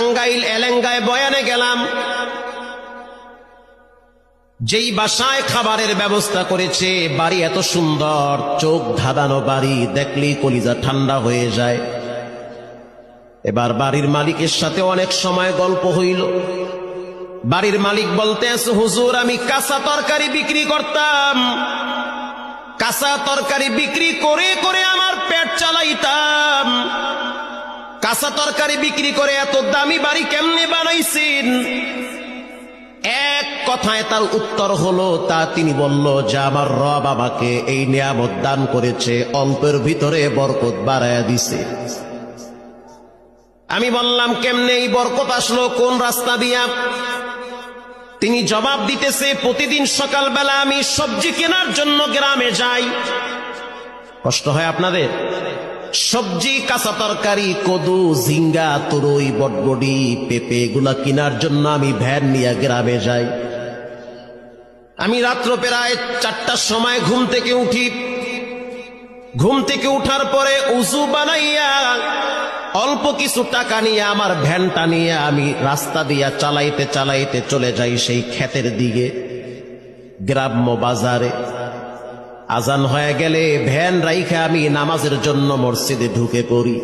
টাঙ্গাইল এলেঙ্গায় বয়ানে গেলাম, যেই বাসায় খাবারের ব্যবস্থা করেছে, বাড়ি এত সুন্দর, চোখ ধাঁধানো বাড়ি, দেখলেই কলিজা ঠান্ডা হয়ে যায়। এবার বাড়ির মালিকের সাথে অনেক সময় গল্প হইল। বাড়ির মালিক বলতে আছে, হুজুর আমি কাঁচা তরকারি বিক্রি করতাম, কাঁচা তরকারি বিক্রি করে করে আমার পেট চালাইতাম, কাঁচা তরকারি বিক্রি করে এত দামি বাড়ি কেমনে বানাইছেন? এক কথায় তার উত্তর হলো, তা তিনি বলল যে আমার রব আমাকে এই নিয়ামত দান করেছে, অল্পের ভিতরে বরকত বাড়ায়া দিছে। আমি বললাম কেমনে এই বরকত আসলো, কোন রাস্তা দিয়া? তিনি জবাব দিতেছে, প্রতিদিন সকালবেলা আমি সবজি কেনার জন্য গ্রামে যাই। কষ্ট হয় আপনাদের? সবজি, কাঁচা তরকারি, কদু, ঝিঙ্গা, তরই, বটবডি, পেঁপে এগুলা কেনার জন্য আমি ভ্যান নিয়ে গ্রামে যাই। আমি রাত্র প্রায় 4টার সময় ঘুম থেকে উঠি। ঘুম থেকে উঠার পরে উযু বানাইয়া অল্প কিছু টাকা নিয়ে আমার ভ্যানটা নিয়ে আমি রাস্তা দিয়া চালাইতে চালাইতে চলে যাই সেই ক্ষেতের দিকে, গ্রাম্য বাজারে। আজান হয়ে গেলে ভ্যান রাইখা আমি নামাজের জন্য মসজিদে ঢুকে পড়ি।